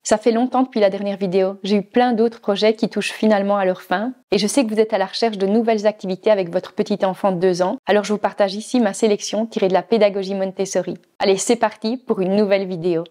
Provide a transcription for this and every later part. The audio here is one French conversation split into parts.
Ça fait longtemps depuis la dernière vidéo. J'ai eu plein d'autres projets qui touchent finalement à leur fin. Et je sais que vous êtes à la recherche de nouvelles activités avec votre petit enfant de 2 ans. Alors je vous partage ici ma sélection tirée de la pédagogie Montessori. Allez, c'est parti pour une nouvelle vidéo.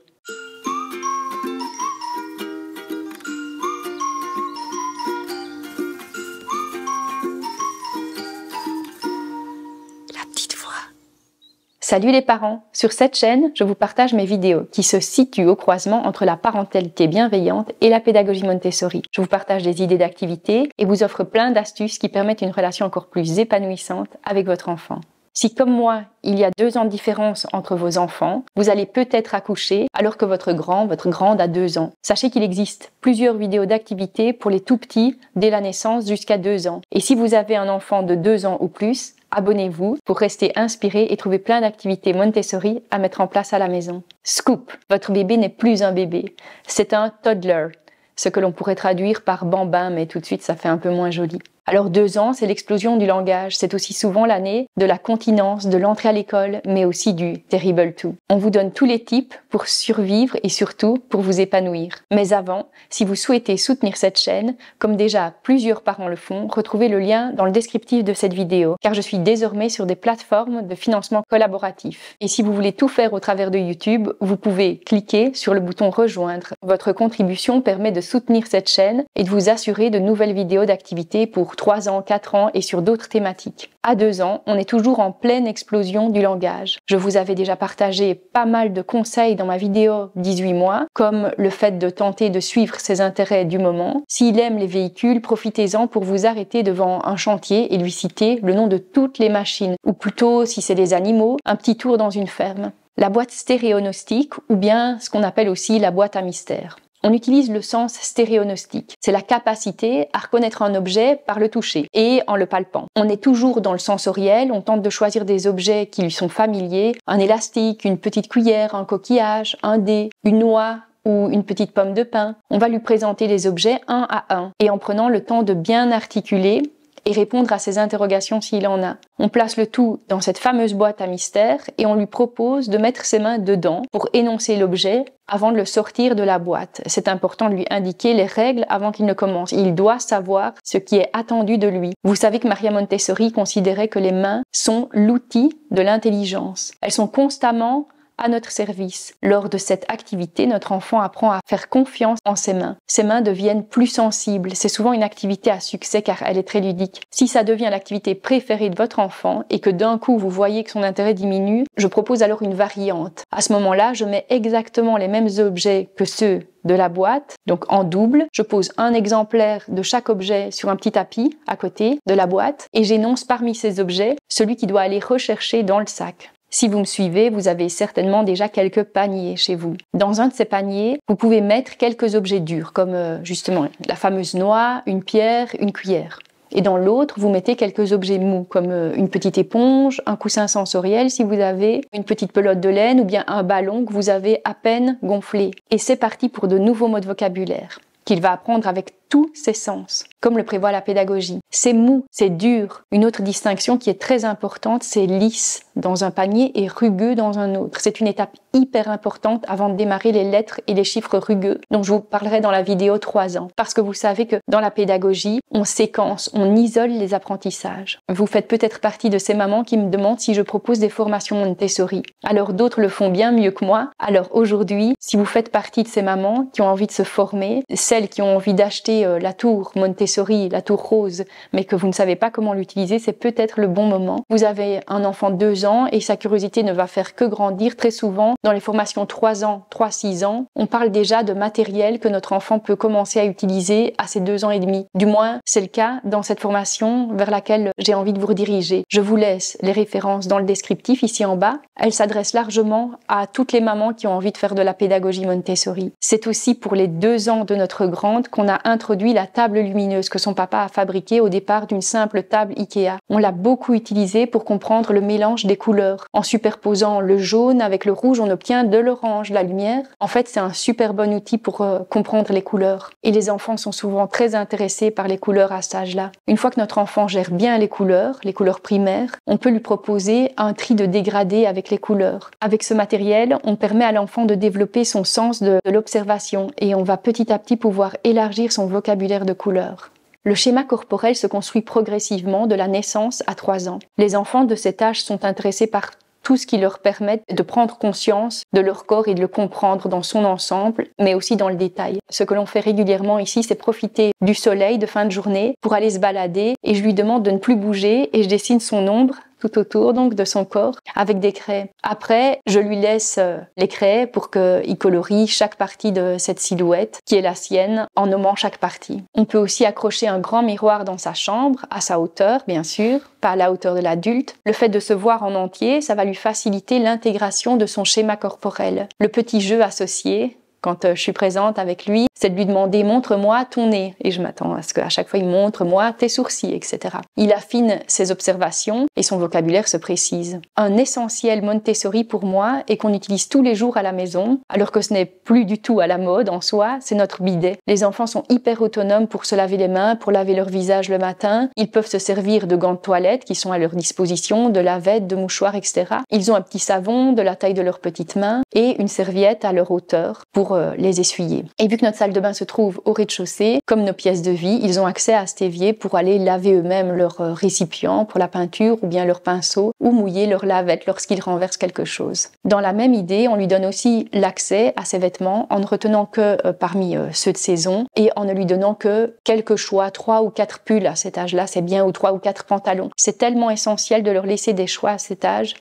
Salut les parents! Sur cette chaîne, je vous partage mes vidéos qui se situent au croisement entre la parentalité bienveillante et la pédagogie Montessori. Je vous partage des idées d'activités et vous offre plein d'astuces qui permettent une relation encore plus épanouissante avec votre enfant. Si comme moi, il y a 2 ans de différence entre vos enfants, vous allez peut-être accoucher alors que votre grande a 2 ans. Sachez qu'il existe plusieurs vidéos d'activités pour les tout petits dès la naissance jusqu'à 2 ans. Et si vous avez un enfant de 2 ans ou plus, abonnez-vous pour rester inspiré et trouver plein d'activités Montessori à mettre en place à la maison. Scoop! Votre bébé n'est plus un bébé, c'est un toddler, ce que l'on pourrait traduire par bambin, mais tout de suite ça fait un peu moins joli. Alors 2 ans, c'est l'explosion du langage, c'est aussi souvent l'année de la continence, de l'entrée à l'école, mais aussi du terrible two. On vous donne tous les tips pour survivre et surtout pour vous épanouir. Mais avant, si vous souhaitez soutenir cette chaîne, comme déjà plusieurs parents le font, retrouvez le lien dans le descriptif de cette vidéo, car je suis désormais sur des plateformes de financement collaboratif. Et si vous voulez tout faire au travers de YouTube, vous pouvez cliquer sur le bouton rejoindre. Votre contribution permet de soutenir cette chaîne et de vous assurer de nouvelles vidéos d'activités pour 3 ans, 4 ans et sur d'autres thématiques. À 2 ans, on est toujours en pleine explosion du langage. Je vous avais déjà partagé pas mal de conseils dans ma vidéo 18 mois, comme le fait de tenter de suivre ses intérêts du moment. S'il aime les véhicules, profitez-en pour vous arrêter devant un chantier et lui citer le nom de toutes les machines, ou plutôt, si c'est des animaux, un petit tour dans une ferme. La boîte stéréognostique, ou bien ce qu'on appelle aussi la boîte à mystère. On utilise le sens stéréognostique. C'est la capacité à reconnaître un objet par le toucher et en le palpant. On est toujours dans le sensoriel, on tente de choisir des objets qui lui sont familiers, un élastique, une petite cuillère, un coquillage, un dé, une noix ou une petite pomme de pin. On va lui présenter les objets un à un et en prenant le temps de bien articuler et répondre à ses interrogations s'il en a. On place le tout dans cette fameuse boîte à mystère et on lui propose de mettre ses mains dedans pour énoncer l'objet avant de le sortir de la boîte. C'est important de lui indiquer les règles avant qu'il ne commence. Il doit savoir ce qui est attendu de lui. Vous savez que Maria Montessori considérait que les mains sont l'outil de l'intelligence. Elles sont constamment à notre service. Lors de cette activité, notre enfant apprend à faire confiance en ses mains. Ses mains deviennent plus sensibles. C'est souvent une activité à succès car elle est très ludique. Si ça devient l'activité préférée de votre enfant et que d'un coup vous voyez que son intérêt diminue, je propose alors une variante. À ce moment-là, je mets exactement les mêmes objets que ceux de la boîte, donc en double. Je pose un exemplaire de chaque objet sur un petit tapis à côté de la boîte et j'énonce parmi ces objets celui qui doit aller rechercher dans le sac. Si vous me suivez, vous avez certainement déjà quelques paniers chez vous. Dans un de ces paniers, vous pouvez mettre quelques objets durs, comme justement la fameuse noix, une pierre, une cuillère. Et dans l'autre, vous mettez quelques objets mous, comme une petite éponge, un coussin sensoriel si vous avez, une petite pelote de laine ou bien un ballon que vous avez à peine gonflé. Et c'est parti pour de nouveaux mots de vocabulaire qu'il va apprendre avec tous ses sens, comme le prévoit la pédagogie. C'est mou, c'est dur. Une autre distinction qui est très importante, c'est lisse dans un panier et rugueux dans un autre. C'est une étape hyper importante avant de démarrer les lettres et les chiffres rugueux, dont je vous parlerai dans la vidéo 3 ans. Parce que vous savez que dans la pédagogie, on séquence, on isole les apprentissages. Vous faites peut-être partie de ces mamans qui me demandent si je propose des formations Montessori. Alors d'autres le font bien mieux que moi. Alors aujourd'hui, si vous faites partie de ces mamans qui ont envie de se former, celles qui ont envie d'acheter la tour Montessori, la tour rose, mais que vous ne savez pas comment l'utiliser, c'est peut-être le bon moment. Vous avez un enfant de 2 ans et sa curiosité ne va faire que grandir. Très souvent, dans les formations 3 ans, 3-6 ans, on parle déjà de matériel que notre enfant peut commencer à utiliser à ses 2 ans et demi. Du moins, c'est le cas dans cette formation vers laquelle j'ai envie de vous rediriger. Je vous laisse les références dans le descriptif ici en bas. Elle s'adresse largement à toutes les mamans qui ont envie de faire de la pédagogie Montessori. C'est aussi pour les 2 ans de notre grande qu'on a introduit introduit la table lumineuse que son papa a fabriquée au départ d'une simple table Ikea. On l'a beaucoup utilisée pour comprendre le mélange des couleurs. En superposant le jaune avec le rouge, on obtient de l'orange, la lumière. En fait, c'est un super bon outil pour comprendre les couleurs. Et les enfants sont souvent très intéressés par les couleurs à cet âge-là. Une fois que notre enfant gère bien les couleurs primaires, on peut lui proposer un tri de dégradés avec les couleurs. Avec ce matériel, on permet à l'enfant de développer son sens de l'observation et on va petit à petit pouvoir élargir son vocabulaire de couleurs. Le schéma corporel se construit progressivement de la naissance à 3 ans. Les enfants de cet âge sont intéressés par tout ce qui leur permet de prendre conscience de leur corps et de le comprendre dans son ensemble, mais aussi dans le détail. Ce que l'on fait régulièrement ici, c'est profiter du soleil de fin de journée pour aller se balader et je lui demande de ne plus bouger et je dessine son ombre tout autour donc de son corps avec des craies. Après, je lui laisse les craies pour qu'il colorie chaque partie de cette silhouette qui est la sienne en nommant chaque partie. On peut aussi accrocher un grand miroir dans sa chambre, à sa hauteur bien sûr, pas à la hauteur de l'adulte. Le fait de se voir en entier, ça va lui faciliter l'intégration de son schéma corporel. Le petit jeu associé, quand je suis présente avec lui, c'est de lui demander « montre-moi ton nez » et je m'attends à ce qu'à chaque fois il montre-moi tes sourcils, etc. Il affine ses observations et son vocabulaire se précise. Un essentiel Montessori pour moi est qu'on utilise tous les jours à la maison, alors que ce n'est plus du tout à la mode en soi, c'est notre bidet. Les enfants sont hyper autonomes pour se laver les mains, pour laver leur visage le matin. Ils peuvent se servir de gants de toilette qui sont à leur disposition, de lavettes, de mouchoirs, etc. Ils ont un petit savon de la taille de leurs petites mains et une serviette à leur hauteur pour les essuyer. Et vu que notre salle de bain se trouve au rez-de-chaussée, comme nos pièces de vie, ils ont accès à cet évier pour aller laver eux-mêmes leur récipient pour la peinture ou bien leur pinceau ou mouiller leur lavette lorsqu'ils renversent quelque chose. Dans la même idée, on lui donne aussi l'accès à ses vêtements en ne retenant que parmi ceux de saison et en ne lui donnant que quelques choix, 3 ou 4 pulls à cet âge-là, c'est bien, ou 3 ou 4 pantalons. C'est tellement essentiel de leur laisser des choix à cet âge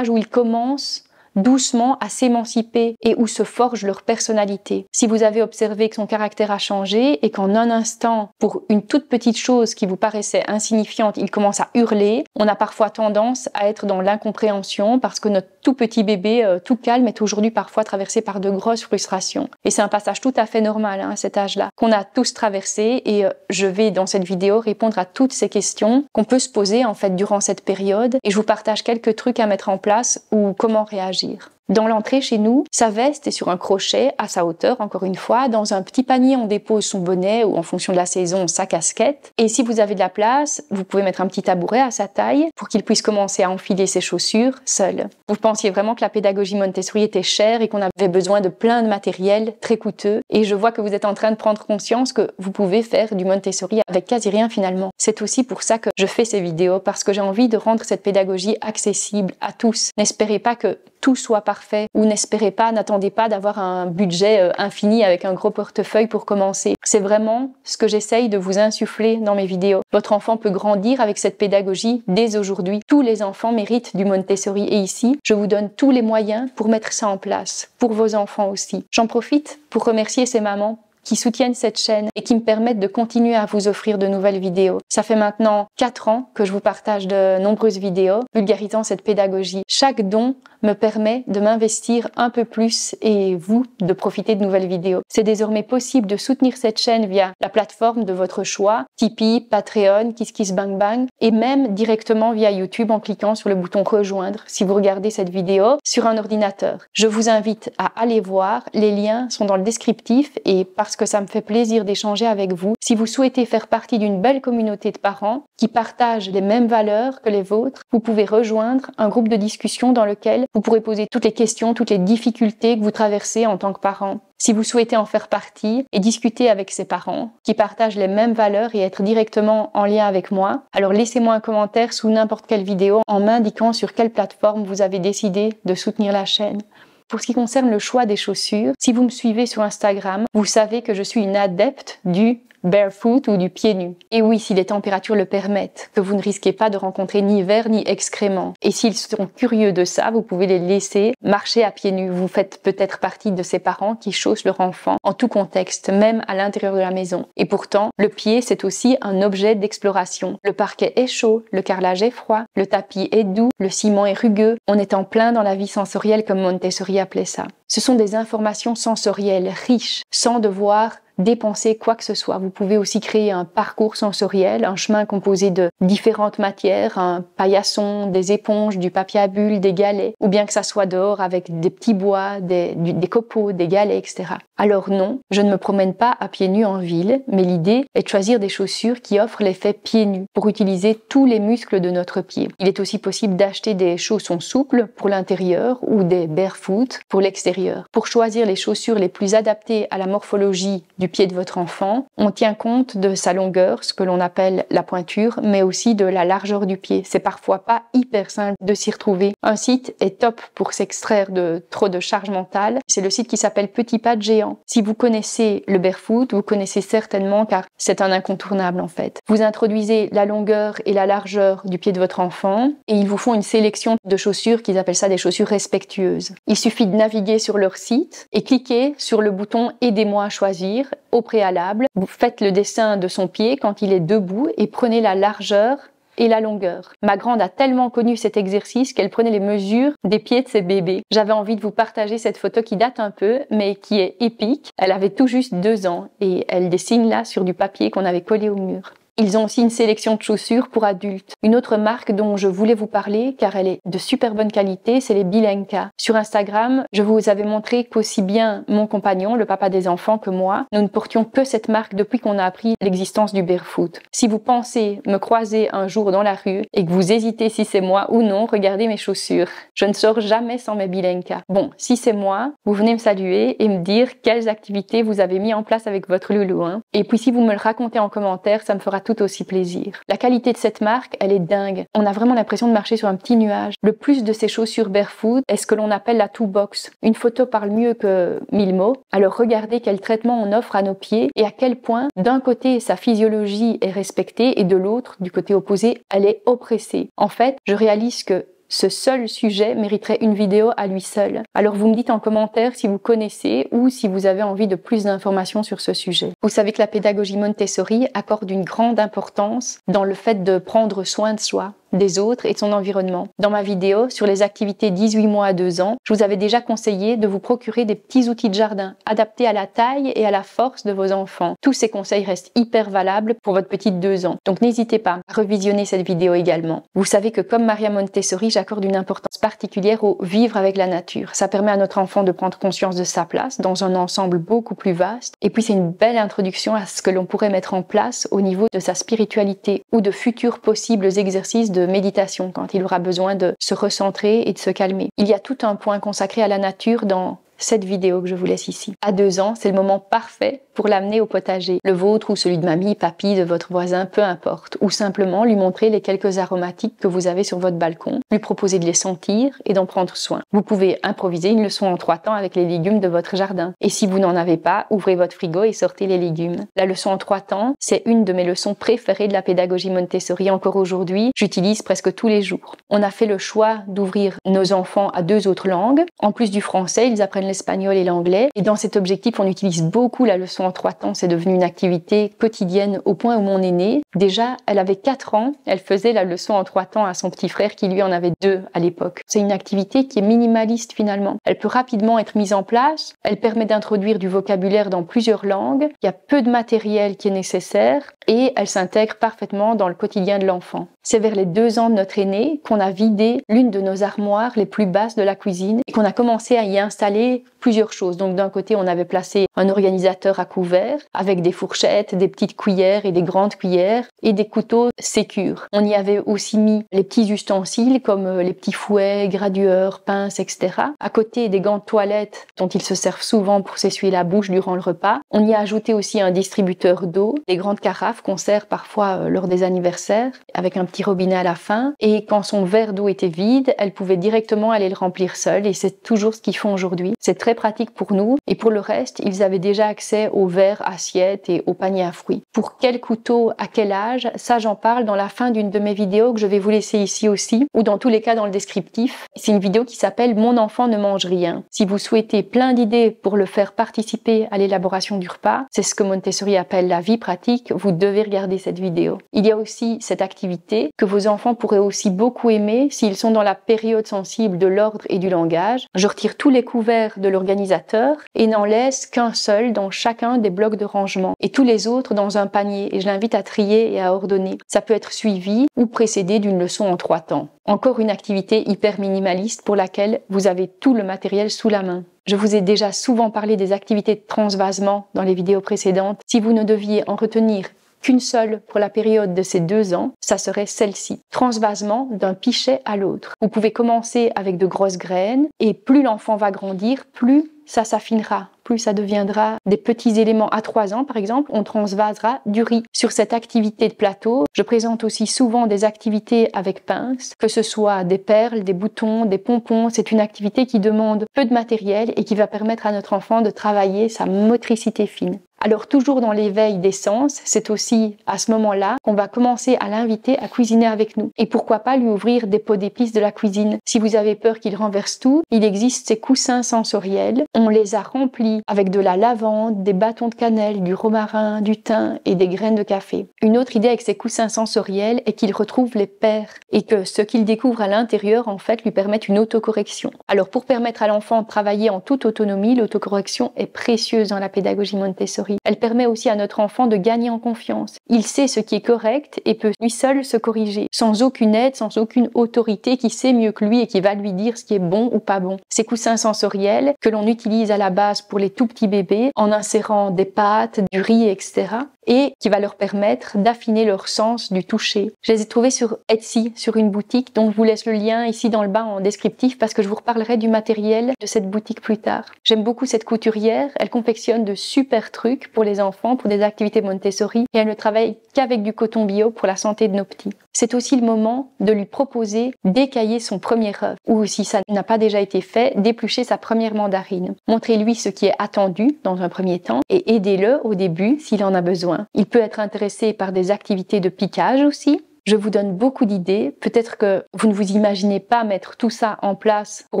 où ils commencent doucement à s'émanciper et où se forge leur personnalité. Si vous avez observé que son caractère a changé et qu'en un instant, pour une toute petite chose qui vous paraissait insignifiante, il commence à hurler, on a parfois tendance à être dans l'incompréhension parce que notre tout petit bébé, tout calme, est aujourd'hui parfois traversé par de grosses frustrations. Et c'est un passage tout à fait normal à cet âge-là, qu'on a tous traversé et je vais dans cette vidéo répondre à toutes ces questions qu'on peut se poser en fait durant cette période et je vous partage quelques trucs à mettre en place ou comment réagir. Dans l'entrée chez nous, sa veste est sur un crochet à sa hauteur, encore une fois. Dans un petit panier, on dépose son bonnet ou en fonction de la saison, sa casquette. Et si vous avez de la place, vous pouvez mettre un petit tabouret à sa taille pour qu'il puisse commencer à enfiler ses chaussures seul. Vous pensiez vraiment que la pédagogie Montessori était chère et qu'on avait besoin de plein de matériel très coûteux. Et je vois que vous êtes en train de prendre conscience que vous pouvez faire du Montessori avec quasi rien finalement. C'est aussi pour ça que je fais ces vidéos, parce que j'ai envie de rendre cette pédagogie accessible à tous. N'espérez pas que tout soit parfait ou n'attendez pas d'avoir un budget infini avec un gros portefeuille pour commencer. C'est vraiment ce que j'essaye de vous insuffler dans mes vidéos. Votre enfant peut grandir avec cette pédagogie dès aujourd'hui. Tous les enfants méritent du Montessori et ici, je vous donne tous les moyens pour mettre ça en place, pour vos enfants aussi. J'en profite pour remercier ces mamans qui soutiennent cette chaîne et qui me permettent de continuer à vous offrir de nouvelles vidéos. Ça fait maintenant 4 ans que je vous partage de nombreuses vidéos vulgarisant cette pédagogie. Chaque don me permet de m'investir un peu plus et vous de profiter de nouvelles vidéos. C'est désormais possible de soutenir cette chaîne via la plateforme de votre choix, Tipeee, Patreon, KissKissBankBank et même directement via YouTube en cliquant sur le bouton rejoindre si vous regardez cette vidéo sur un ordinateur. Je vous invite à aller voir, les liens sont dans le descriptif et parce que ça me fait plaisir d'échanger avec vous. Si vous souhaitez faire partie d'une belle communauté de parents qui partagent les mêmes valeurs que les vôtres, vous pouvez rejoindre un groupe de discussion dans lequel vous pourrez poser toutes les questions, toutes les difficultés que vous traversez en tant que parent. Si vous souhaitez en faire partie et discuter avec ces parents qui partagent les mêmes valeurs et être directement en lien avec moi, alors laissez-moi un commentaire sous n'importe quelle vidéo en m'indiquant sur quelle plateforme vous avez décidé de soutenir la chaîne. Pour ce qui concerne le choix des chaussures, si vous me suivez sur Instagram, vous savez que je suis une adepte du barefoot ou du pied nu. Et oui, si les températures le permettent, que vous ne risquez pas de rencontrer ni vers ni excréments. Et s'ils sont curieux de ça, vous pouvez les laisser marcher à pieds nus. Vous faites peut-être partie de ces parents qui chaussent leur enfant en tout contexte, même à l'intérieur de la maison. Et pourtant, le pied, c'est aussi un objet d'exploration. Le parquet est chaud, le carrelage est froid, le tapis est doux, le ciment est rugueux. On est en plein dans la vie sensorielle comme Montessori appelait ça. Ce sont des informations sensorielles riches, sans devoir dépenser quoi que ce soit. Vous pouvez aussi créer un parcours sensoriel, un chemin composé de différentes matières, un paillasson, des éponges, du papier à bulles, des galets, ou bien que ça soit dehors avec des petits bois, des copeaux, des galets, etc. Alors non, je ne me promène pas à pieds nus en ville, mais l'idée est de choisir des chaussures qui offrent l'effet pieds nus pour utiliser tous les muscles de notre pied. Il est aussi possible d'acheter des chaussons souples pour l'intérieur ou des barefoot pour l'extérieur. Pour choisir les chaussures les plus adaptées à la morphologie du pied de votre enfant, on tient compte de sa longueur, ce que l'on appelle la pointure, mais aussi de la largeur du pied. C'est parfois pas hyper simple de s'y retrouver. Un site est top pour s'extraire de trop de charge mentale. C'est le site qui s'appelle Petit Pas de Géant. Si vous connaissez le barefoot, vous connaissez certainement car c'est un incontournable en fait. Vous introduisez la longueur et la largeur du pied de votre enfant et ils vous font une sélection de chaussures qu'ils appellent ça des chaussures respectueuses. Il suffit de naviguer sur leur site et cliquer sur le bouton « Aidez-moi à choisir » au préalable. Vous faites le dessin de son pied quand il est debout et prenez la largeur et la longueur. Ma grande a tellement connu cet exercice qu'elle prenait les mesures des pieds de ses bébés. J'avais envie de vous partager cette photo qui date un peu, mais qui est épique. Elle avait tout juste 2 ans et elle dessine là sur du papier qu'on avait collé au mur. Ils ont aussi une sélection de chaussures pour adultes. Une autre marque dont je voulais vous parler, car elle est de super bonne qualité, c'est les Bilenka. Sur Instagram, je vous avais montré qu'aussi bien mon compagnon, le papa des enfants, que moi, nous ne portions que cette marque depuis qu'on a appris l'existence du barefoot. Si vous pensez me croiser un jour dans la rue et que vous hésitez si c'est moi ou non, regardez mes chaussures. Je ne sors jamais sans mes Bilenka. Bon, si c'est moi, vous venez me saluer et me dire quelles activités vous avez mis en place avec votre loulou. Et puis si vous me le racontez en commentaire, ça me fera tout aussi plaisir. La qualité de cette marque, elle est dingue. On a vraiment l'impression de marcher sur un petit nuage. Le plus de ces chaussures barefoot est ce que l'on appelle la two-box. Une photo parle mieux que 1000 mots. Alors regardez quel traitement on offre à nos pieds et à quel point, d'un côté, sa physiologie est respectée et de l'autre, du côté opposé, elle est oppressée. En fait, je réalise que ce seul sujet mériterait une vidéo à lui seul. Alors vous me dites en commentaire si vous connaissez ou si vous avez envie de plus d'informations sur ce sujet. Vous savez que la pédagogie Montessori accorde une grande importance dans le fait de prendre soin de soi, des autres et de son environnement. Dans ma vidéo sur les activités 18 mois à 2 ans, je vous avais déjà conseillé de vous procurer des petits outils de jardin adaptés à la taille et à la force de vos enfants. Tous ces conseils restent hyper valables pour votre petite 2 ans. Donc n'hésitez pas à revisionner cette vidéo également. Vous savez que comme Maria Montessori, j'accorde une importance particulière au vivre avec la nature. Ça permet à notre enfant de prendre conscience de sa place dans un ensemble beaucoup plus vaste. Et puis c'est une belle introduction à ce que l'on pourrait mettre en place au niveau de sa spiritualité ou de futurs possibles exercices de méditation quand il aura besoin de se recentrer et de se calmer. Il y a tout un point consacré à la nature dans cette vidéo que je vous laisse ici. À 2 ans, c'est le moment parfait pour l'amener au potager, le vôtre ou celui de mamie, papy, de votre voisin, peu importe, ou simplement lui montrer les quelques aromatiques que vous avez sur votre balcon, lui proposer de les sentir et d'en prendre soin. Vous pouvez improviser une leçon en 3 temps avec les légumes de votre jardin. Et si vous n'en avez pas, ouvrez votre frigo et sortez les légumes. La leçon en 3 temps, c'est une de mes leçons préférées de la pédagogie Montessori. Encore aujourd'hui, j'utilise presque tous les jours. On a fait le choix d'ouvrir nos enfants à 2 autres langues. En plus du français, ils apprennent l'espagnol et l'anglais. Et dans cet objectif, on utilise beaucoup la leçon en 3 temps. C'est devenu une activité quotidienne au point où mon aînée, déjà, elle avait 4 ans, elle faisait la leçon en 3 temps à son petit frère qui lui en avait 2 à l'époque. C'est une activité qui est minimaliste finalement. Elle peut rapidement être mise en place. Elle permet d'introduire du vocabulaire dans plusieurs langues. Il y a peu de matériel qui est nécessaire et elle s'intègre parfaitement dans le quotidien de l'enfant. C'est vers les 2 ans de notre aîné qu'on a vidé l'une de nos armoires les plus basses de la cuisine et qu'on a commencé à y installer plusieurs choses. Donc d'un côté, on avait placé un organisateur à couvert avec des fourchettes, des petites cuillères et des grandes cuillères et des couteaux sécures. On y avait aussi mis les petits ustensiles comme les petits fouets, gradueurs, pinces, etc. À côté des gants de toilette dont ils se servent souvent pour s'essuyer la bouche durant le repas. On y a ajouté aussi un distributeur d'eau, des grandes carafes qu'on sert parfois lors des anniversaires avec un petit robinet à la fin. Et quand son verre d'eau était vide, elle pouvait directement aller le remplir seule et c'est toujours ce qu'ils font aujourd'hui. C'est très pratique pour nous et pour le reste, ils avaient déjà accès aux verres, assiettes et aux paniers à fruits. Pour quel couteau, à quel âge, ça j'en parle dans la fin d'une de mes vidéos que je vais vous laisser ici aussi, ou dans tous les cas dans le descriptif. C'est une vidéo qui s'appelle « Mon enfant ne mange rien ». Si vous souhaitez plein d'idées pour le faire participer à l'élaboration du repas, c'est ce que Montessori appelle la vie pratique, vous devez regarder cette vidéo. Il y a aussi cette activité que vos enfants pourraient aussi beaucoup aimer s'ils sont dans la période sensible de l'ordre et du langage. Je retire tous les couverts de l'organisateur et n'en laisse qu'un seul dans chacun des blocs de rangement et tous les autres dans un panier, et je l'invite à trier et à ordonner. Ça peut être suivi ou précédé d'une leçon en 3 temps. Encore une activité hyper minimaliste pour laquelle vous avez tout le matériel sous la main. Je vous ai déjà souvent parlé des activités de transvasement dans les vidéos précédentes. Si vous ne deviez en retenir qu'une seule pour la période de ces 2 ans, ça serait celle-ci. Transvasement d'un pichet à l'autre. Vous pouvez commencer avec de grosses graines et plus l'enfant va grandir, plus ça s'affinera, plus ça deviendra des petits éléments. À 3 ans, par exemple, on transvasera du riz. Sur cette activité de plateau, je présente aussi souvent des activités avec pince, que ce soit des perles, des boutons, des pompons. C'est une activité qui demande peu de matériel et qui va permettre à notre enfant de travailler sa motricité fine. Alors toujours dans l'éveil des sens, c'est aussi à ce moment-là qu'on va commencer à l'inviter à cuisiner avec nous. Et pourquoi pas lui ouvrir des pots d'épices de la cuisine. Si vous avez peur qu'il renverse tout, il existe ces coussins sensoriels. On les a remplis avec de la lavande, des bâtons de cannelle, du romarin, du thym et des graines de café. Une autre idée avec ces coussins sensoriels est qu'il retrouve les pairs et que ce qu'il découvre à l'intérieur en fait lui permette une autocorrection. Alors pour permettre à l'enfant de travailler en toute autonomie, l'autocorrection est précieuse dans la pédagogie Montessori. Elle permet aussi à notre enfant de gagner en confiance. Il sait ce qui est correct et peut lui seul se corriger, sans aucune aide, sans aucune autorité qui sait mieux que lui et qui va lui dire ce qui est bon ou pas bon. Ces coussins sensoriels que l'on utilise à la base pour les tout petits bébés en insérant des pâtes, du riz, etc. et qui va leur permettre d'affiner leur sens du toucher. Je les ai trouvés sur Etsy, sur une boutique, donc je vous laisse le lien ici dans le bas en descriptif parce que je vous reparlerai du matériel de cette boutique plus tard. J'aime beaucoup cette couturière, elle confectionne de super trucs pour les enfants, pour des activités Montessori et elle ne travaille qu'avec du coton bio pour la santé de nos petits. C'est aussi le moment de lui proposer d'écailler son premier œuf ou si ça n'a pas déjà été fait, d'éplucher sa première mandarine. Montrez-lui ce qui est attendu dans un premier temps et aidez-le au début s'il en a besoin. Il peut être intéressé par des activités de piquage aussi. Je vous donne beaucoup d'idées. Peut-être que vous ne vous imaginez pas mettre tout ça en place pour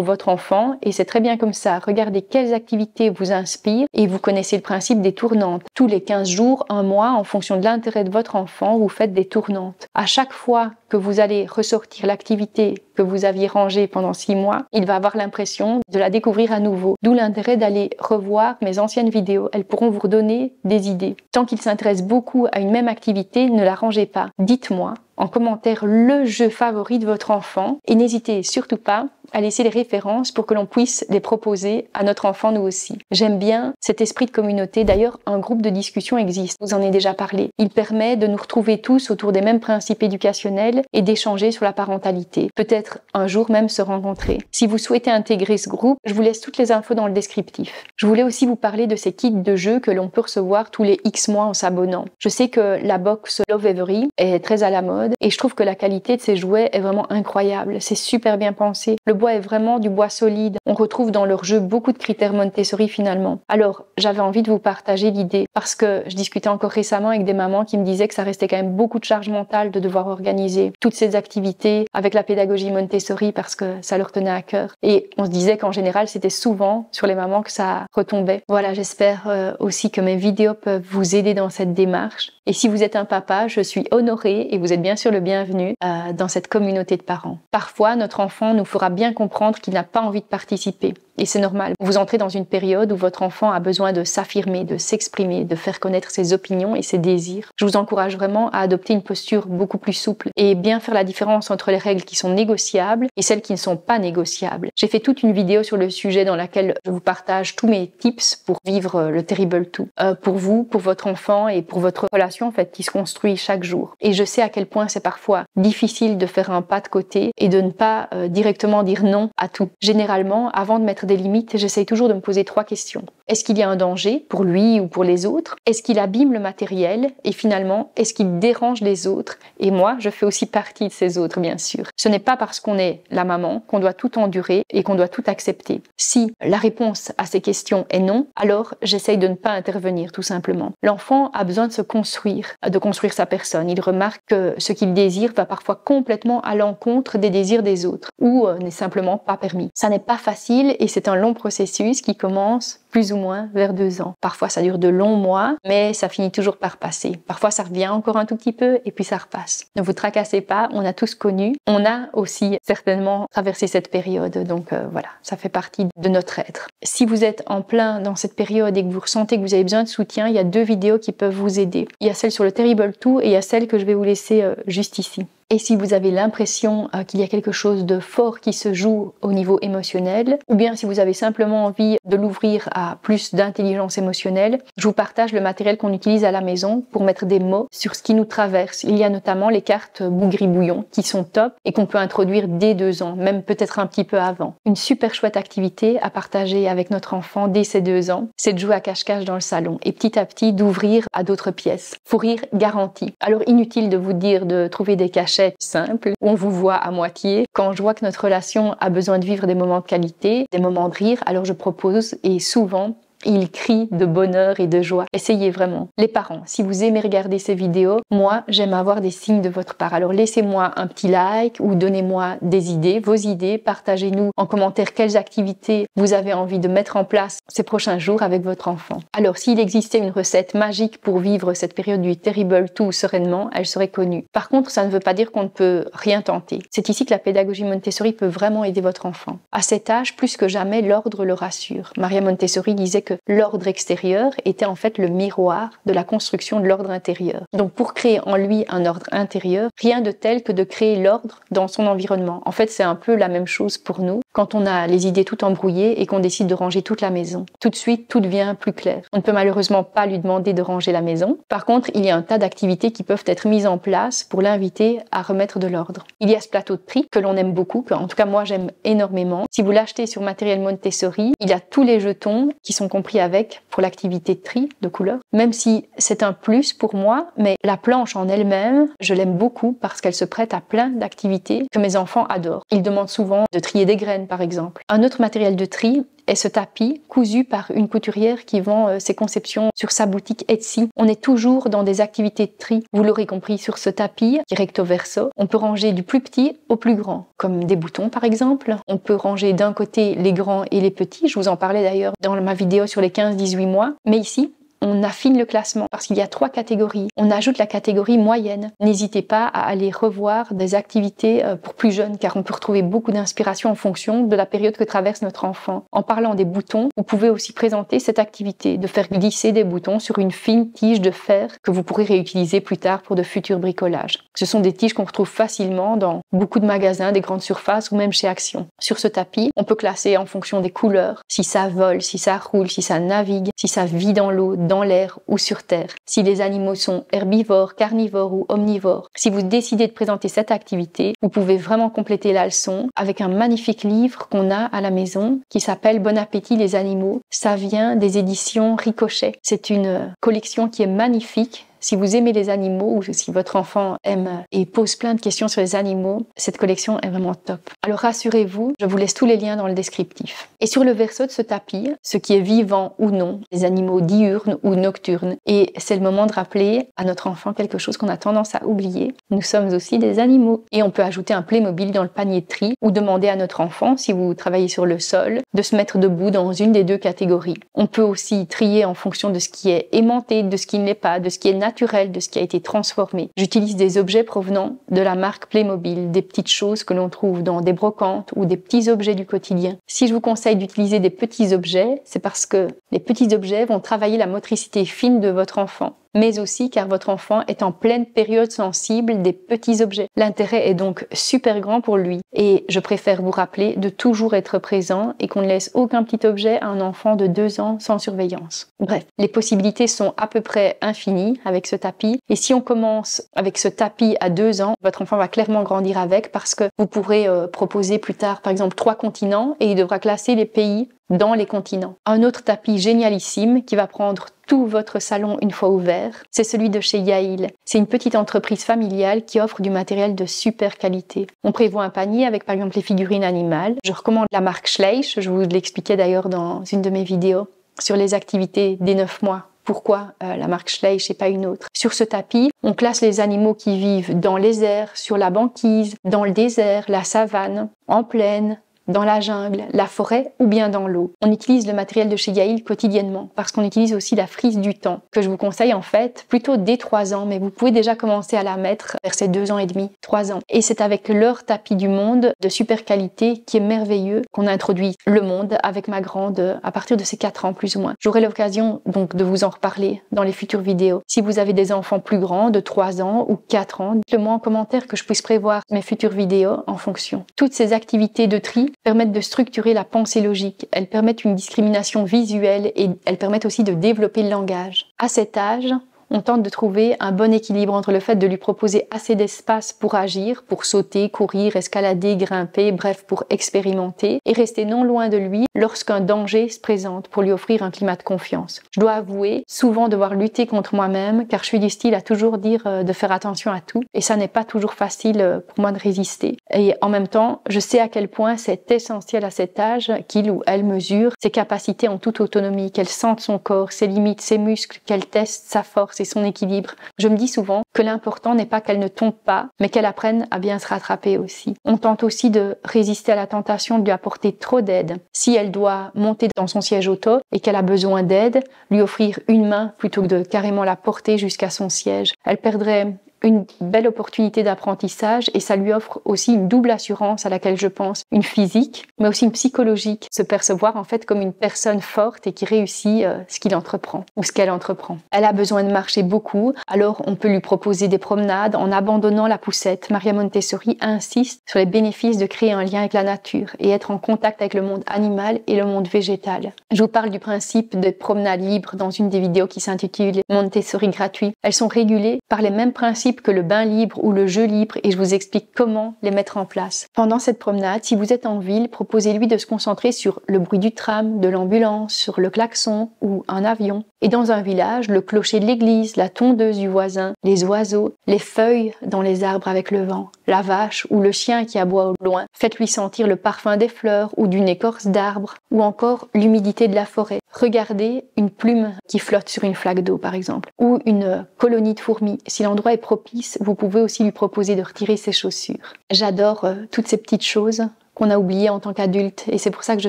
votre enfant et c'est très bien comme ça. Regardez quelles activités vous inspirent et vous connaissez le principe des tournantes. Tous les 15 jours, 1 mois, en fonction de l'intérêt de votre enfant, vous faites des tournantes. À chaque fois que vous allez ressortir l'activité que vous aviez rangée pendant 6 mois, il va avoir l'impression de la découvrir à nouveau. D'où l'intérêt d'aller revoir mes anciennes vidéos. Elles pourront vous redonner des idées. Tant qu'il s'intéresse beaucoup à une même activité, ne la rangez pas. Dites-moi en commentaire le jeu favori de votre enfant et n'hésitez surtout pas à laisser les références pour que l'on puisse les proposer à notre enfant nous aussi. J'aime bien cet esprit de communauté. D'ailleurs, un groupe de discussion existe. Je vous en ai déjà parlé. Il permet de nous retrouver tous autour des mêmes principes éducationnels et d'échanger sur la parentalité. Peut-être un jour même se rencontrer. Si vous souhaitez intégrer ce groupe, je vous laisse toutes les infos dans le descriptif. Je voulais aussi vous parler de ces kits de jeux que l'on peut recevoir tous les X mois en s'abonnant. Je sais que la box Lovevery est très à la mode et je trouve que la qualité de ces jouets est vraiment incroyable. C'est super bien pensé. Le bois est vraiment du bois solide. On retrouve dans leur jeu beaucoup de critères Montessori finalement. Alors, j'avais envie de vous partager l'idée parce que je discutais encore récemment avec des mamans qui me disaient que ça restait quand même beaucoup de charge mentale de devoir organiser toutes ces activités avec la pédagogie Montessori parce que ça leur tenait à cœur. Et on se disait qu'en général, c'était souvent sur les mamans que ça retombait. Voilà, j'espère aussi que mes vidéos peuvent vous aider dans cette démarche. Et si vous êtes un papa, je suis honorée et vous êtes bien sûr le bienvenu dans cette communauté de parents. Parfois, notre enfant nous fera bien comprendre qu'il n'a pas envie de participer. Et c'est normal. Vous entrez dans une période où votre enfant a besoin de s'affirmer, de s'exprimer, de faire connaître ses opinions et ses désirs. Je vous encourage vraiment à adopter une posture beaucoup plus souple et bien faire la différence entre les règles qui sont négociables et celles qui ne sont pas négociables. J'ai fait toute une vidéo sur le sujet dans laquelle je vous partage tous mes tips pour vivre le Terrible 2. Pour vous, pour votre enfant et pour votre relation en fait qui se construit chaque jour. Et je sais à quel point c'est parfois difficile de faire un pas de côté et de ne pas directement dire non à tout. Généralement, avant de mettre des limites, j'essaye toujours de me poser 3 questions. Est-ce qu'il y a un danger pour lui ou pour les autres? Est-ce qu'il abîme le matériel? Et finalement, est-ce qu'il dérange les autres? Et moi, je fais aussi partie de ces autres, bien sûr. Ce n'est pas parce qu'on est la maman qu'on doit tout endurer et qu'on doit tout accepter. Si la réponse à ces questions est non, alors j'essaye de ne pas intervenir, tout simplement. L'enfant a besoin de se construire, de construire sa personne. Il remarque que ce qu'il désire va parfois complètement à l'encontre des désirs des autres ou n'est simplement pas permis. Ça n'est pas facile et c'est un long processus qui commence plus ou moins vers 2 ans. Parfois ça dure de longs mois, mais ça finit toujours par passer. Parfois ça revient encore un tout petit peu et puis ça repasse. Ne vous tracassez pas, on a tous connu. On a aussi certainement traversé cette période, donc voilà, ça fait partie de notre être. Si vous êtes en plein dans cette période et que vous ressentez que vous avez besoin de soutien, il y a 2 vidéos qui peuvent vous aider. Il y a celle sur le Terrible 2 et il y a celle que je vais vous laisser juste ici. Et si vous avez l'impression qu'il y a quelque chose de fort qui se joue au niveau émotionnel, ou bien si vous avez simplement envie de l'ouvrir à plus d'intelligence émotionnelle, je vous partage le matériel qu'on utilise à la maison pour mettre des mots sur ce qui nous traverse. Il y a notamment les cartes Bougri-Bouillon qui sont top et qu'on peut introduire dès 2 ans, même peut-être un petit peu avant. Une super chouette activité à partager avec notre enfant dès ses 2 ans, c'est de jouer à cache-cache dans le salon et petit à petit d'ouvrir à d'autres pièces. Fou rire garanti. Alors inutile de vous dire de trouver des cachettes simple, où on vous voit à moitié. Quand je vois que notre relation a besoin de vivre des moments de qualité, des moments de rire, alors je propose, et souvent, il crie de bonheur et de joie. Essayez vraiment. Les parents, si vous aimez regarder ces vidéos, moi, j'aime avoir des signes de votre part. Alors laissez-moi un petit like ou donnez-moi des idées, vos idées. Partagez-nous en commentaire quelles activités vous avez envie de mettre en place ces prochains jours avec votre enfant. Alors, s'il existait une recette magique pour vivre cette période du Terrible 2 sereinement, elle serait connue. Par contre, ça ne veut pas dire qu'on ne peut rien tenter. C'est ici que la pédagogie Montessori peut vraiment aider votre enfant. À cet âge, plus que jamais, l'ordre le rassure. Maria Montessori disait que l'ordre extérieur était en fait le miroir de la construction de l'ordre intérieur. Donc pour créer en lui un ordre intérieur, rien de tel que de créer l'ordre dans son environnement. En fait, c'est un peu la même chose pour nous quand on a les idées tout embrouillées et qu'on décide de ranger toute la maison. Tout de suite, tout devient plus clair. On ne peut malheureusement pas lui demander de ranger la maison. Par contre, il y a un tas d'activités qui peuvent être mises en place pour l'inviter à remettre de l'ordre. Il y a ce plateau de tri que l'on aime beaucoup, que en tout cas moi j'aime énormément. Si vous l'achetez sur Matériel Montessori, il y a tous les jetons qui sont compris avec pour l'activité de tri de couleurs, même si c'est un plus pour moi, mais la planche en elle-même, je l'aime beaucoup parce qu'elle se prête à plein d'activités que mes enfants adorent. Ils demandent souvent de trier des graines, par exemple. Un autre matériel de tri est ce tapis cousu par une couturière qui vend ses conceptions sur sa boutique Etsy. On est toujours dans des activités de tri. Vous l'aurez compris, sur ce tapis, qui est recto verso, on peut ranger du plus petit au plus grand, comme des boutons par exemple. On peut ranger d'un côté les grands et les petits. Je vous en parlais d'ailleurs dans ma vidéo sur les 15-18 mois. Mais ici, on affine le classement parce qu'il y a 3 catégories. On ajoute la catégorie moyenne. N'hésitez pas à aller revoir des activités pour plus jeunes car on peut retrouver beaucoup d'inspiration en fonction de la période que traverse notre enfant. En parlant des boutons, vous pouvez aussi présenter cette activité de faire glisser des boutons sur une fine tige de fer que vous pourrez réutiliser plus tard pour de futurs bricolages. Ce sont des tiges qu'on retrouve facilement dans beaucoup de magasins, des grandes surfaces ou même chez Action. Sur ce tapis, on peut classer en fonction des couleurs, si ça vole, si ça roule, si ça navigue, si ça vit dans l'eau, dans l'air ou sur terre, si les animaux sont herbivores, carnivores ou omnivores. Si vous décidez de présenter cette activité, vous pouvez vraiment compléter la leçon avec un magnifique livre qu'on a à la maison qui s'appelle Bon appétit les animaux. Ça vient des éditions Ricochet. C'est une collection qui est magnifique. Si vous aimez les animaux ou si votre enfant aime et pose plein de questions sur les animaux, cette collection est vraiment top. Alors rassurez-vous, je vous laisse tous les liens dans le descriptif. Et sur le verso de ce tapis, ce qui est vivant ou non, les animaux diurnes ou nocturnes. Et c'est le moment de rappeler à notre enfant quelque chose qu'on a tendance à oublier. Nous sommes aussi des animaux. Et on peut ajouter un Playmobil dans le panier de tri ou demander à notre enfant, si vous travaillez sur le sol, de se mettre debout dans une des 2 catégories. On peut aussi trier en fonction de ce qui est aimanté, de ce qui ne l'est pas, de ce qui est naturel, de ce qui a été transformé. J'utilise des objets provenant de la marque Playmobil, des petites choses que l'on trouve dans des brocantes ou des petits objets du quotidien. Si je vous conseille d'utiliser des petits objets, c'est parce que les petits objets vont travailler la motricité fine de votre enfant, mais aussi car votre enfant est en pleine période sensible des petits objets. L'intérêt est donc super grand pour lui et je préfère vous rappeler de toujours être présent et qu'on ne laisse aucun petit objet à un enfant de 2 ans sans surveillance. Bref, les possibilités sont à peu près infinies avec ce tapis et si on commence avec ce tapis à 2 ans, votre enfant va clairement grandir avec parce que vous pourrez proposer plus tard par exemple 3 continents et il devra classer les pays dans les continents. Un autre tapis génialissime qui va prendre tout votre salon une fois ouvert, c'est celui de chez Yael. C'est une petite entreprise familiale qui offre du matériel de super qualité. On prévoit un panier avec par exemple les figurines animales. Je recommande la marque Schleich, je vous l'expliquais d'ailleurs dans une de mes vidéos sur les activités des 9 mois. Pourquoi la marque Schleich et pas une autre? Sur ce tapis, on classe les animaux qui vivent dans les airs, sur la banquise, dans le désert, la savane, en plaine, dans la jungle, la forêt ou bien dans l'eau. On utilise le matériel de chez Yael quotidiennement parce qu'on utilise aussi la frise du temps que je vous conseille en fait plutôt dès 3 ans, mais vous pouvez déjà commencer à la mettre vers ces 2 ans et demi, 3 ans. Et c'est avec leur tapis du monde de super qualité qui est merveilleux qu'on a introduit le monde avec ma grande à partir de ses 4 ans plus ou moins. J'aurai l'occasion donc de vous en reparler dans les futures vidéos. Si vous avez des enfants plus grands de 3 ans ou 4 ans, dites-le moi en commentaire que je puisse prévoir mes futures vidéos en fonction. Toutes ces activités de tri permettent de structurer la pensée logique, elles permettent une discrimination visuelle et elles permettent aussi de développer le langage. À cet âge, on tente de trouver un bon équilibre entre le fait de lui proposer assez d'espace pour agir, pour sauter, courir, escalader, grimper, bref, pour expérimenter, et rester non loin de lui lorsqu'un danger se présente pour lui offrir un climat de confiance. Je dois avouer souvent devoir lutter contre moi-même car je suis du style à toujours dire de faire attention à tout et ça n'est pas toujours facile pour moi de résister. Et en même temps, je sais à quel point c'est essentiel à cet âge qu'il ou elle mesure ses capacités en toute autonomie, qu'elle sente son corps, ses limites, ses muscles, qu'elle teste sa force et son équilibre. Je me dis souvent que l'important n'est pas qu'elle ne tombe pas, mais qu'elle apprenne à bien se rattraper aussi. On tente aussi de résister à la tentation de lui apporter trop d'aide. Si elle doit monter dans son siège auto et qu'elle a besoin d'aide, lui offrir une main plutôt que de carrément la porter jusqu'à son siège. Elle perdrait une belle opportunité d'apprentissage et ça lui offre aussi une double assurance à laquelle je pense, une physique mais aussi une psychologique, se percevoir en fait comme une personne forte et qui réussit ce qu'il entreprend ou ce qu'elle entreprend. Elle a besoin de marcher beaucoup, alors on peut lui proposer des promenades en abandonnant la poussette. Maria Montessori insiste sur les bénéfices de créer un lien avec la nature et être en contact avec le monde animal et le monde végétal. Je vous parle du principe de promenade libre dans une des vidéos qui s'intitule Montessori gratuit. Elles sont régulées par les mêmes principes que le bain libre ou le jeu libre et je vous explique comment les mettre en place. Pendant cette promenade, si vous êtes en ville, proposez-lui de se concentrer sur le bruit du tram, de l'ambulance, sur le klaxon ou un avion. Et dans un village, le clocher de l'église, la tondeuse du voisin, les oiseaux, les feuilles dans les arbres avec le vent, la vache ou le chien qui aboie au loin. Faites-lui sentir le parfum des fleurs ou d'une écorce d'arbre ou encore l'humidité de la forêt. Regardez une plume qui flotte sur une flaque d'eau par exemple ou une colonie de fourmis. Si l'endroit est propice, vous pouvez aussi lui proposer de retirer ses chaussures. J'adore toutes ces petites choses qu'on a oublié en tant qu'adulte et c'est pour ça que je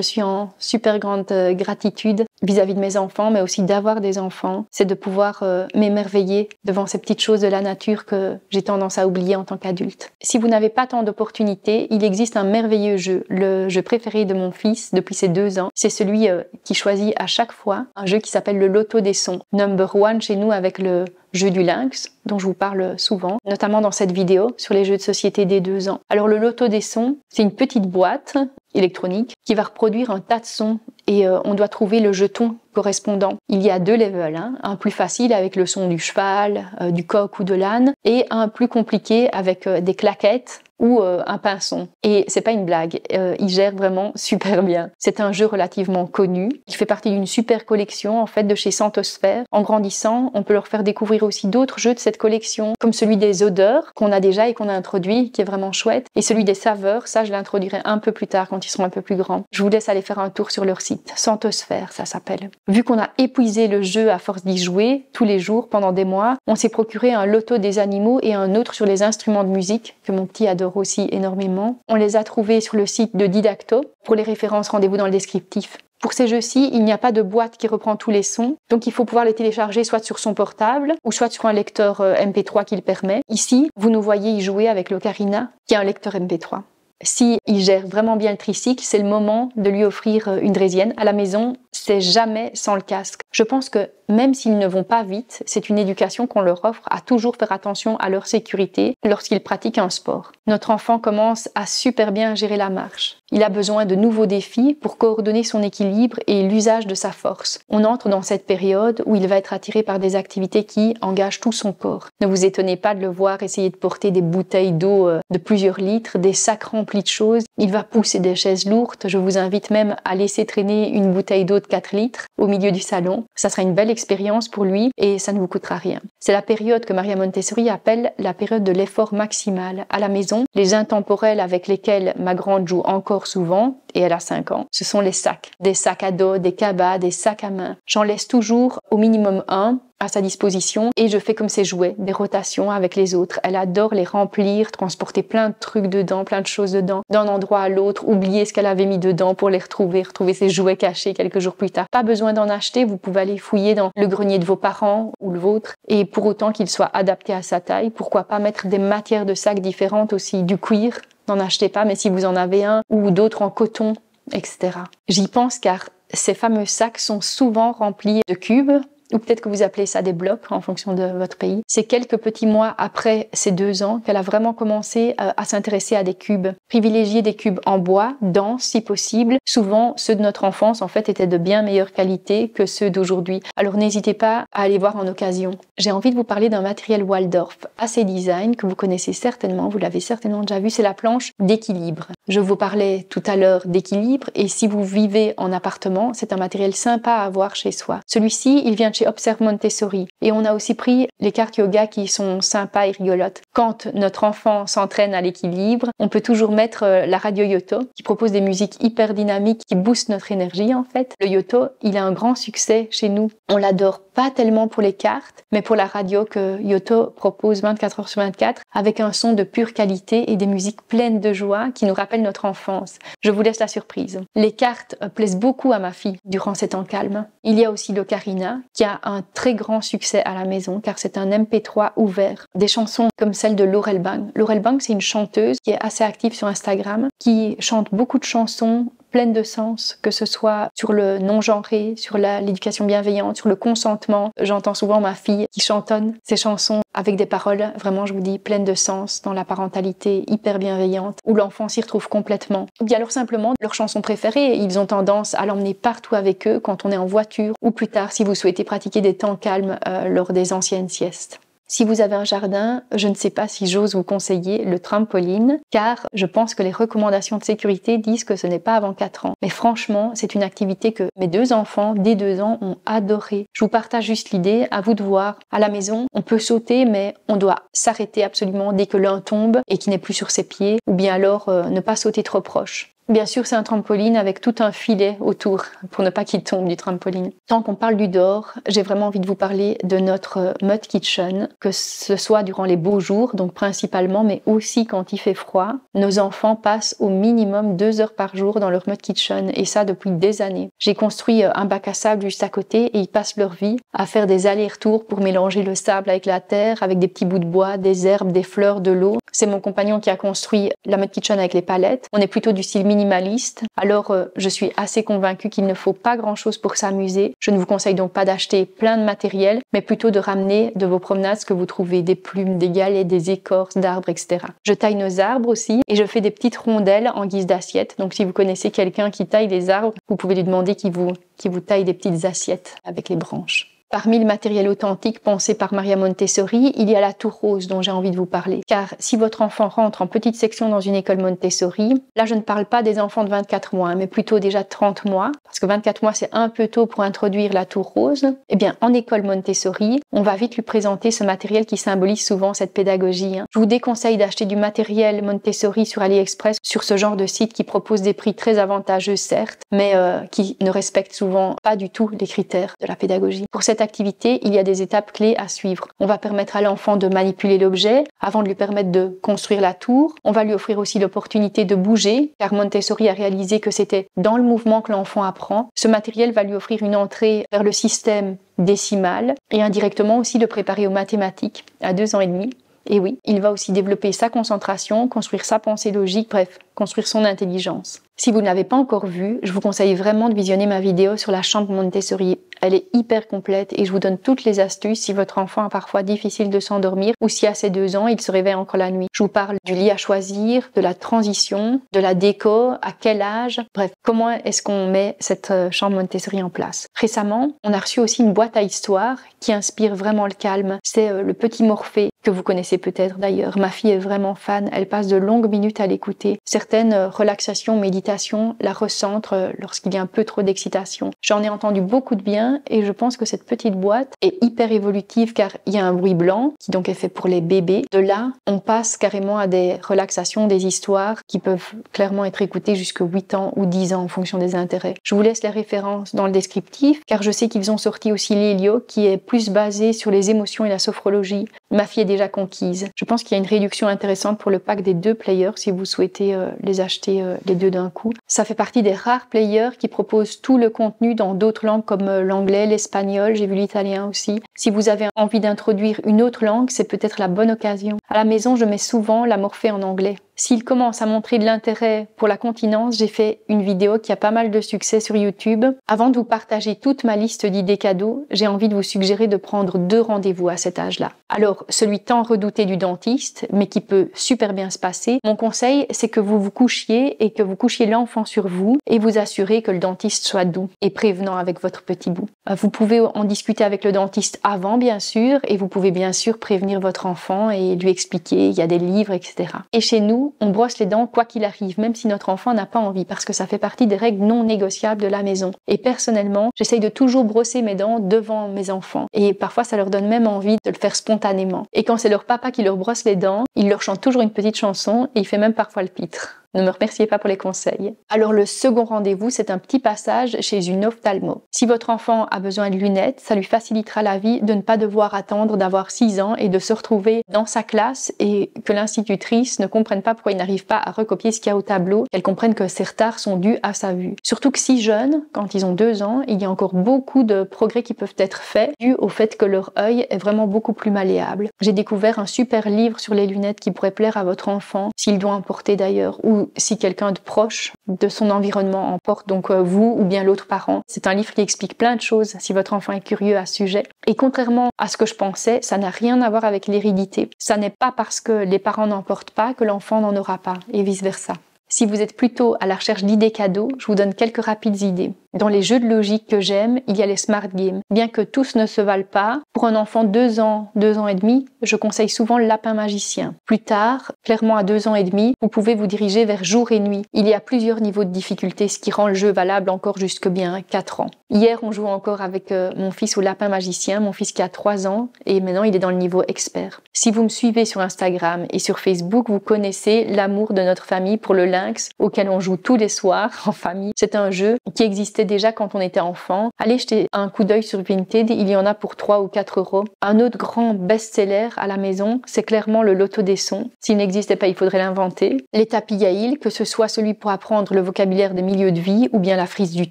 suis en super grande gratitude vis-à-vis de mes enfants mais aussi d'avoir des enfants, c'est de pouvoir m'émerveiller devant ces petites choses de la nature que j'ai tendance à oublier en tant qu'adulte. Si vous n'avez pas tant d'opportunités, il existe un merveilleux jeu, le jeu préféré de mon fils depuis ses 2 ans, c'est celui qui choisit à chaque fois un jeu qui s'appelle le loto des sons, number 1 chez nous avec le jeu du lynx, dont je vous parle souvent, notamment dans cette vidéo sur les jeux de société des 2 ans. Alors le loto des sons, c'est une petite boîte électronique qui va reproduire un tas de sons et on doit trouver le jeton correspondant. Il y a 2 levels, un plus facile avec le son du cheval, du coq ou de l'âne et un plus compliqué avec des claquettes ou un pinson. Et c'est pas une blague, il gère vraiment super bien. C'est un jeu relativement connu, il fait partie d'une super collection en fait de chez Santosphère. En grandissant, on peut leur faire découvrir aussi d'autres jeux de cette collection, comme celui des odeurs qu'on a déjà et qu'on a introduit, qui est vraiment chouette, et celui des saveurs, ça je l'introduirai un peu plus tard quand ils seront un peu plus grands. Je vous laisse aller faire un tour sur leur site, Santosphère ça s'appelle. Vu qu'on a épuisé le jeu à force d'y jouer tous les jours pendant des mois, on s'est procuré un loto des animaux et un autre sur les instruments de musique que mon petit adore aussi énormément. On les a trouvés sur le site de Didacto. Pour les références, rendez-vous dans le descriptif. Pour ces jeux-ci, il n'y a pas de boîte qui reprend tous les sons, donc il faut pouvoir les télécharger soit sur son portable ou soit sur un lecteur MP3 qui le permet. Ici, vous nous voyez y jouer avec l'Ocarina, qui est un lecteur MP3. Si il gère vraiment bien le tricycle, c'est le moment de lui offrir une draisienne. À la maison, c'est jamais sans le casque. Je pense que même s'ils ne vont pas vite, c'est une éducation qu'on leur offre à toujours faire attention à leur sécurité lorsqu'ils pratiquent un sport. Notre enfant commence à super bien gérer la marche. Il a besoin de nouveaux défis pour coordonner son équilibre et l'usage de sa force. On entre dans cette période où il va être attiré par des activités qui engagent tout son corps. Ne vous étonnez pas de le voir essayer de porter des bouteilles d'eau de plusieurs litres, des sacs remplis rempli de choses. Il va pousser des chaises lourdes. Je vous invite même à laisser traîner une bouteille d'eau de 4 litres au milieu du salon. Ça sera une belle expérience pour lui et ça ne vous coûtera rien. C'est la période que Maria Montessori appelle la période de l'effort maximal. À la maison, les intemporels avec lesquels ma grande joue encore souvent, et elle a 5 ans, ce sont les sacs. Des sacs à dos, des cabas, des sacs à main. J'en laisse toujours au minimum un à sa disposition et je fais comme ses jouets, des rotations avec les autres. Elle adore les remplir, transporter plein de trucs dedans, plein de choses dedans, d'un endroit à l'autre, oublier ce qu'elle avait mis dedans pour les retrouver ses jouets cachés quelques jours plus tard. Pas besoin d'en acheter, vous pouvez aller fouiller dans le grenier de vos parents ou le vôtre et pour autant qu'il soit adapté à sa taille, pourquoi pas mettre des matières de sacs différentes aussi, du cuir, n'en achetez pas, mais si vous en avez un ou d'autres en coton, etc. J'y pense car ces fameux sacs sont souvent remplis de cubes, ou peut-être que vous appelez ça des blocs en fonction de votre pays. C'est quelques petits mois après ces 2 ans qu'elle a vraiment commencé à s'intéresser à des cubes. Privilégier des cubes en bois, denses si possible. Souvent, ceux de notre enfance en fait étaient de bien meilleure qualité que ceux d'aujourd'hui. Alors n'hésitez pas à aller voir en occasion. J'ai envie de vous parler d'un matériel Waldorf assez design que vous connaissez certainement, vous l'avez certainement déjà vu, c'est la planche d'équilibre. Je vous parlais tout à l'heure d'équilibre et si vous vivez en appartement, c'est un matériel sympa à avoir chez soi. Celui-ci, il vient de chez Observe Montessori. Et on a aussi pris les cartes yoga qui sont sympas et rigolotes. Quand notre enfant s'entraîne à l'équilibre, on peut toujours mettre la radio Yoto qui propose des musiques hyper dynamiques qui boostent notre énergie en fait. Le Yoto, il a un grand succès chez nous. On l'adore pas tellement pour les cartes, mais pour la radio que Yoto propose 24 heures sur 24 avec un son de pure qualité et des musiques pleines de joie qui nous rappellent notre enfance. Je vous laisse la surprise. Les cartes plaisent beaucoup à ma fille durant ces temps calmes. Il y a aussi l'ocarina qui a un très grand succès à la maison car c'est un MP3 ouvert. Des chansons comme celle de Laurel Bang. Laurel Bang, c'est une chanteuse qui est assez active sur Instagram, qui chante beaucoup de chansons pleines de sens, que ce soit sur le non-genré, sur l'éducation bienveillante, sur le consentement. J'entends souvent ma fille qui chantonne ces chansons avec des paroles, vraiment je vous dis, pleines de sens, dans la parentalité hyper bienveillante, où l'enfant s'y retrouve complètement. Ou bien alors simplement, leurs chansons préférées, ils ont tendance à l'emmener partout avec eux quand on est en voiture, ou plus tard si vous souhaitez pratiquer des temps calmes lors des anciennes siestes. Si vous avez un jardin, je ne sais pas si j'ose vous conseiller le trampoline, car je pense que les recommandations de sécurité disent que ce n'est pas avant 4 ans. Mais franchement, c'est une activité que mes 2 enfants, dès 2 ans, ont adoré. Je vous partage juste l'idée, à vous de voir. À la maison, on peut sauter, mais on doit s'arrêter absolument dès que l'un tombe et qu'il n'est plus sur ses pieds, ou bien alors ne pas sauter trop proche. Bien sûr, c'est un trampoline avec tout un filet autour pour ne pas qu'il tombe du trampoline. Tant qu'on parle du dehors, j'ai vraiment envie de vous parler de notre mud kitchen, que ce soit durant les beaux jours, donc principalement, mais aussi quand il fait froid. Nos enfants passent au minimum 2 heures par jour dans leur mud kitchen et ça depuis des années. J'ai construit un bac à sable juste à côté et ils passent leur vie à faire des allers-retours pour mélanger le sable avec la terre, avec des petits bouts de bois, des herbes, des fleurs, de l'eau. C'est mon compagnon qui a construit la mud kitchen avec les palettes. On est plutôt du style minimaliste. Alors, je suis assez convaincue qu'il ne faut pas grand-chose pour s'amuser. Je ne vous conseille donc pas d'acheter plein de matériel, mais plutôt de ramener de vos promenades ce que vous trouvez, des plumes, des galets, des écorces d'arbres, etc. Je taille nos arbres aussi et je fais des petites rondelles en guise d'assiettes. Donc, si vous connaissez quelqu'un qui taille les arbres, vous pouvez lui demander qu'il vous taille des petites assiettes avec les branches. Parmi le matériel authentique pensé par Maria Montessori, il y a la tour rose dont j'ai envie de vous parler. Car si votre enfant rentre en petite section dans une école Montessori, là je ne parle pas des enfants de 24 mois, mais plutôt déjà de 30 mois, parce que 24 mois c'est un peu tôt pour introduire la tour rose. Eh bien, en école Montessori, on va vite lui présenter ce matériel qui symbolise souvent cette pédagogie. Je vous déconseille d'acheter du matériel Montessori sur AliExpress, sur ce genre de site qui propose des prix très avantageux certes, mais qui ne respectent souvent pas du tout les critères de la pédagogie. Pour cette activité, il y a des étapes clés à suivre. On va permettre à l'enfant de manipuler l'objet avant de lui permettre de construire la tour. On va lui offrir aussi l'opportunité de bouger, car Montessori a réalisé que c'était dans le mouvement que l'enfant apprend. Ce matériel va lui offrir une entrée vers le système décimal et indirectement aussi le préparer aux mathématiques à 2 ans et demi. Et oui, il va aussi développer sa concentration, construire sa pensée logique, bref, construire son intelligence. Si vous ne l'avez pas encore vu, je vous conseille vraiment de visionner ma vidéo sur la chambre Montessori. Elle est hyper complète et je vous donne toutes les astuces si votre enfant a parfois difficile de s'endormir ou si à ses 2 ans, il se réveille encore la nuit. Je vous parle du lit à choisir, de la transition, de la déco, à quel âge, bref, comment est-ce qu'on met cette chambre Montessori en place. Récemment, on a reçu aussi une boîte à histoires qui inspire vraiment le calme. C'est le petit Morphée que vous connaissez peut-être d'ailleurs. Ma fille est vraiment fan, elle passe de longues minutes à l'écouter. Certains certaines relaxations, méditations la recentrent lorsqu'il y a un peu trop d'excitation. J'en ai entendu beaucoup de bien et je pense que cette petite boîte est hyper évolutive car il y a un bruit blanc qui donc est fait pour les bébés. De là, on passe carrément à des relaxations, des histoires qui peuvent clairement être écoutées jusqu'à 8 ans ou 10 ans en fonction des intérêts. Je vous laisse les références dans le descriptif car je sais qu'ils ont sorti aussi l'Helio qui est plus basé sur les émotions et la sophrologie. Ma fille est déjà conquise. Je pense qu'il y a une réduction intéressante pour le pack des 2 players si vous souhaitez les acheter les 2 d'un coup. Ça fait partie des rares players qui proposent tout le contenu dans d'autres langues comme l'anglais, l'espagnol, j'ai vu l'italien aussi. Si vous avez envie d'introduire une autre langue, c'est peut-être la bonne occasion. À la maison, je mets souvent la Morphée en anglais. S'il commence à montrer de l'intérêt pour la continence, j'ai fait une vidéo qui a pas mal de succès sur YouTube. Avant de vous partager toute ma liste d'idées cadeaux, j'ai envie de vous suggérer de prendre 2 rendez-vous à cet âge-là. Alors, celui tant redouté du dentiste, mais qui peut super bien se passer, mon conseil, c'est que vous vous couchiez et que vous couchiez l'enfant sur vous et vous assurez que le dentiste soit doux et prévenant avec votre petit bout. Vous pouvez en discuter avec le dentiste avant, bien sûr, et vous pouvez bien sûr prévenir votre enfant et lui expliquer, il y a des livres, etc. Et chez nous, on brosse les dents quoi qu'il arrive, même si notre enfant n'a pas envie, parce que ça fait partie des règles non négociables de la maison. Et personnellement, j'essaye de toujours brosser mes dents devant mes enfants. Et parfois, ça leur donne même envie de le faire spontanément. Et quand c'est leur papa qui leur brosse les dents, il leur chante toujours une petite chanson et il fait même parfois le pitre. Ne me remerciez pas pour les conseils. Alors le second rendez-vous, c'est un petit passage chez une ophtalmo. Si votre enfant a besoin de lunettes, ça lui facilitera la vie de ne pas devoir attendre d'avoir 6 ans et de se retrouver dans sa classe et que l'institutrice ne comprenne pas pourquoi il n'arrive pas à recopier ce qu'il y a au tableau, qu'elle comprenne que ces retards sont dus à sa vue. Surtout que si jeunes, quand ils ont 2 ans, il y a encore beaucoup de progrès qui peuvent être faits dû au fait que leur œil est vraiment beaucoup plus malléable. J'ai découvert un super livre sur les lunettes qui pourrait plaire à votre enfant, s'il doit en porter d'ailleurs, ou si quelqu'un de proche de son environnement en porte, donc vous ou bien l'autre parent. C'est un livre qui explique plein de choses si votre enfant est curieux à ce sujet. Et contrairement à ce que je pensais, ça n'a rien à voir avec l'hérédité. Ça n'est pas parce que les parents n'en portent pas que l'enfant n'en aura pas, et vice-versa. Si vous êtes plutôt à la recherche d'idées cadeaux, je vous donne quelques rapides idées. Dans les jeux de logique que j'aime, il y a les smart games. Bien que tous ne se valent pas, pour un enfant de 2 ans, 2 ans et demi, je conseille souvent le lapin magicien. Plus tard, clairement à 2 ans et demi, vous pouvez vous diriger vers jour et nuit. Il y a plusieurs niveaux de difficulté, ce qui rend le jeu valable encore jusque bien 4 ans. Hier, on joue encore avec mon fils au lapin magicien, mon fils qui a 3 ans, et maintenant il est dans le niveau expert. Si vous me suivez sur Instagram et sur Facebook, vous connaissez l'amour de notre famille pour le lynx, auquel on joue tous les soirs en famille. C'est un jeu qui existait déjà quand on était enfant. Allez jeter un coup d'œil sur Vinted, il y en a pour 3 ou 4 euros. Un autre grand best-seller à la maison, c'est clairement le loto des sons. S'il n'existait pas, il faudrait l'inventer. Les tapis Yaïl, que ce soit celui pour apprendre le vocabulaire des milieux de vie ou bien la frise du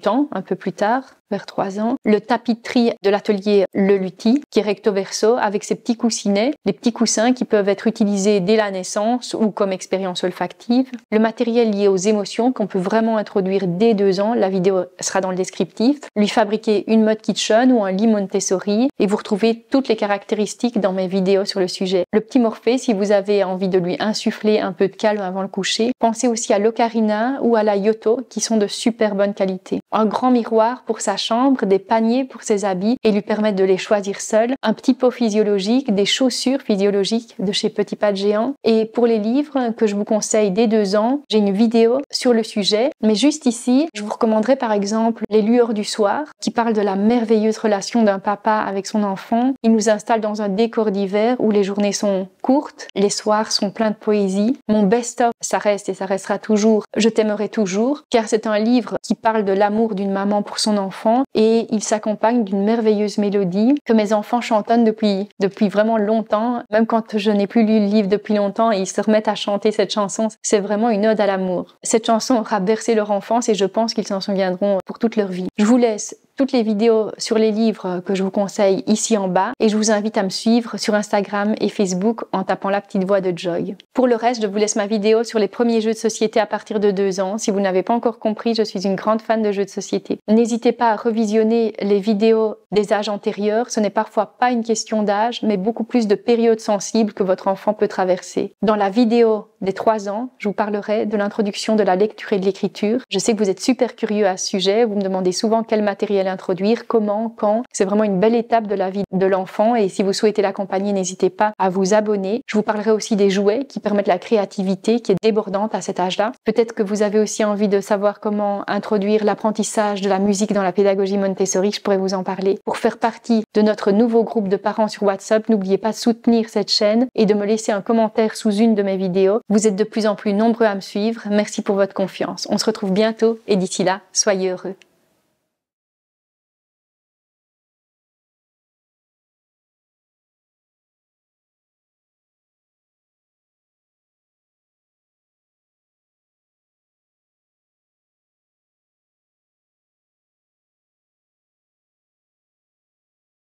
temps, un peu plus tard, vers 3 ans. Le tapis de tri de l'atelier Le Lutti, qui est recto verso, avec ses petits coussinets, les petits coussins qui peuvent être utilisés dès la naissance ou comme expérience olfactive. Le matériel lié aux émotions qu'on peut vraiment introduire dès 2 ans, la vidéo sera dans le descriptif. Lui fabriquer une mode kitchen ou un lit Montessori et vous retrouvez toutes les caractéristiques dans mes vidéos sur le sujet. Le petit Morphée, si vous avez envie de lui insuffler un peu de calme avant le coucher, pensez aussi à l'Ocarina ou à la Yoto qui sont de super bonne qualité. Un grand miroir pour sa chambre, des paniers pour ses habits et lui permettre de les choisir seul, un petit pot physiologique, des chaussures physiologiques de chez Petit Pas de Géant. Et pour les livres que je vous conseille dès 2 ans, j'ai une vidéo sur le sujet, mais juste ici, je vous recommanderais par exemple Les Lueurs du soir, qui parle de la merveilleuse relation d'un papa avec son enfant. Il nous installe dans un décor d'hiver où les journées sont courtes, les soirs sont pleins de poésie. Mon best-of, ça reste et ça restera toujours Je t'aimerai toujours, car c'est un livre qui parle de l'amour d'une maman pour son enfant et il s'accompagne d'une merveilleuse mélodie que mes enfants chantonnent depuis vraiment longtemps. Même quand je n'ai plus lu le livre depuis longtemps, ils se remettent à chanter cette chanson. C'est vraiment une ode à l'amour. Cette chanson aura bercé leur enfance et je pense qu'ils s'en souviendront pour toute leur vie. Je vous laisse toutes les vidéos sur les livres que je vous conseille ici en bas et je vous invite à me suivre sur Instagram et Facebook en tapant la petite voix de Joy. Pour le reste, je vous laisse ma vidéo sur les premiers jeux de société à partir de 2 ans. Si vous n'avez pas encore compris, je suis une grande fan de jeux de société. N'hésitez pas à revisionner les vidéos des âges antérieurs. Ce n'est parfois pas une question d'âge, mais beaucoup plus de périodes sensibles que votre enfant peut traverser. Dans la vidéo des 3 ans, je vous parlerai de l'introduction de la lecture et de l'écriture. Je sais que vous êtes super curieux à ce sujet. Vous me demandez souvent quel matériel l'introduire, comment, quand. C'est vraiment une belle étape de la vie de l'enfant et si vous souhaitez l'accompagner, n'hésitez pas à vous abonner. Je vous parlerai aussi des jouets qui permettent la créativité qui est débordante à cet âge-là. Peut-être que vous avez aussi envie de savoir comment introduire l'apprentissage de la musique dans la pédagogie Montessori, je pourrais vous en parler. Pour faire partie de notre nouveau groupe de parents sur WhatsApp, n'oubliez pas de soutenir cette chaîne et de me laisser un commentaire sous une de mes vidéos. Vous êtes de plus en plus nombreux à me suivre. Merci pour votre confiance. On se retrouve bientôt et d'ici là, soyez heureux.